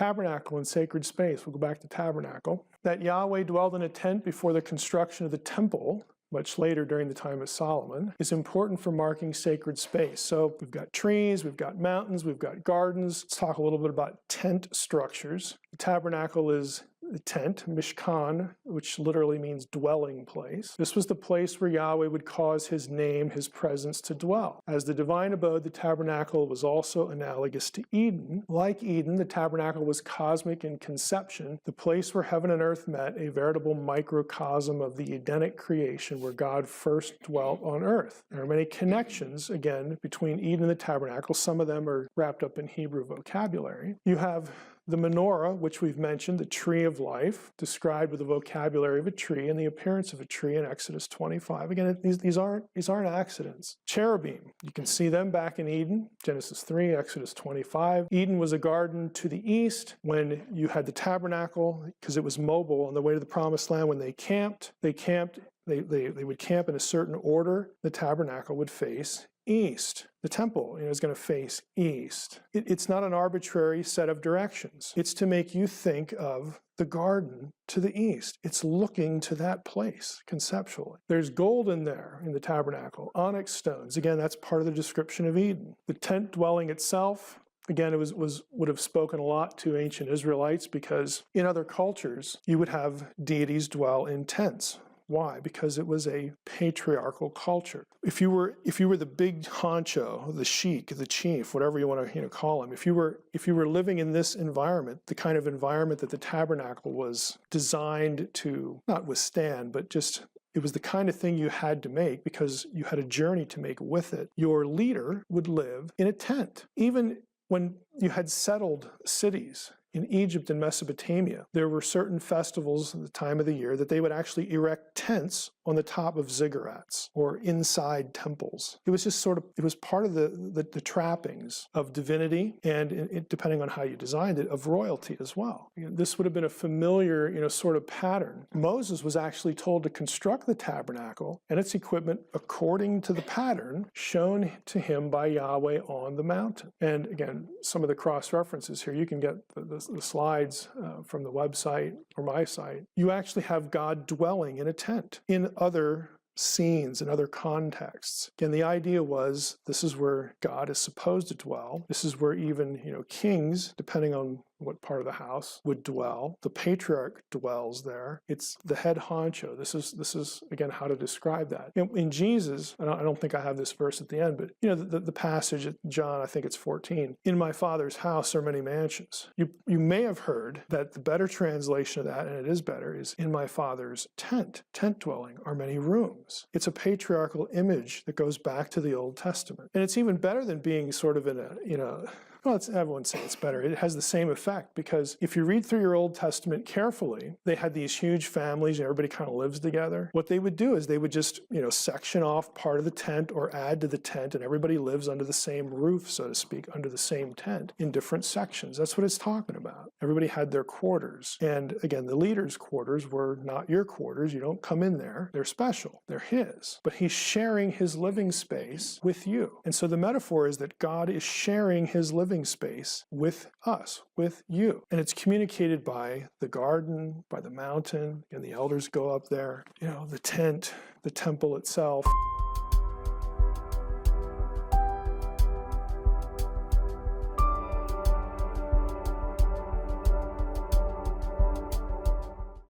tabernacle and sacred space. We'll go back to tabernacle. That Yahweh dwelled in a tent before the construction of the temple, much later during the time of Solomon, is important for marking sacred space. So we've got trees, we've got mountains, we've got gardens. Let's talk a little bit about tent structures. The tabernacle is the tent, Mishkan, which literally means dwelling place. This was the place where Yahweh would cause his name, his presence to dwell. As the divine abode, the tabernacle was also analogous to Eden. Like Eden, the tabernacle was cosmic in conception, the place where heaven and earth met, a veritable microcosm of the Edenic creation where God first dwelt on earth. There are many connections, again, between Eden and the tabernacle. Some of them are wrapped up in Hebrew vocabulary. You have the menorah, which we've mentioned, the tree of life, described with the vocabulary of a tree and the appearance of a tree in Exodus 25. Again, these aren't accidents. Cherubim, you can see them back in Eden, Genesis 3, Exodus 25. Eden was a garden to the east. When you had the tabernacle, because it was mobile on the way to the promised land, when they would camp in a certain order. The tabernacle would face east. The temple is going to face east. It's not an arbitrary set of directions. It's to make you think of the garden to the east. It's looking to that place conceptually. There's gold in there in the tabernacle, onyx stones. Again, that's part of the description of Eden. The tent dwelling itself, again, it would have spoken a lot to ancient Israelites, because in other cultures, you would have deities dwell in tents. Why? Because it was a patriarchal culture. If you were the big honcho, the sheik, the chief, whatever you want to call him, if you were living in this environment, the kind of environment that the tabernacle was designed to not withstand, but just it was the kind of thing you had to make because you had a journey to make with it. Your leader would live in a tent. Even when you had settled cities in Egypt and Mesopotamia, there were certain festivals at the time of the year that they would actually erect tents on the top of ziggurats or inside temples. It was just it was part of the trappings of divinity and, depending on how you designed it, of royalty as well. This would have been a familiar, sort of pattern. Moses was actually told to construct the tabernacle and its equipment according to the pattern shown to him by Yahweh on the mountain. And again, some of the cross-references here, you can get the slides from the website or my site. You actually have God dwelling in a tent in other scenes and other contexts. Again, the idea was this is where God is supposed to dwell. This is where even, kings, depending on what part of the house, would dwell. The patriarch dwells there. It's the head honcho. This is again how to describe that. In Jesus, I don't think I have this verse at the end, but the passage at John, I think it's 14. In my Father's house are many mansions. You may have heard that the better translation of that, and it is better, is in my Father's tent. Tent dwelling are many rooms. It's a patriarchal image that goes back to the Old Testament, and it's even better than being sort of in a well, everyone say it's better. It has the same effect, because if you read through your Old Testament carefully, they had these huge families and everybody kind of lives together. What they would do is they would just, section off part of the tent or add to the tent, and everybody lives under the same roof, so to speak, under the same tent in different sections. That's what it's talking about. Everybody had their quarters. And again, the leader's quarters were not your quarters. You don't come in there. They're special. They're his. But he's sharing his living space with you. And so the metaphor is that God is sharing his living space with us, with you. And it's communicated by the garden, by the mountain, and the elders go up there, the tent, the temple itself.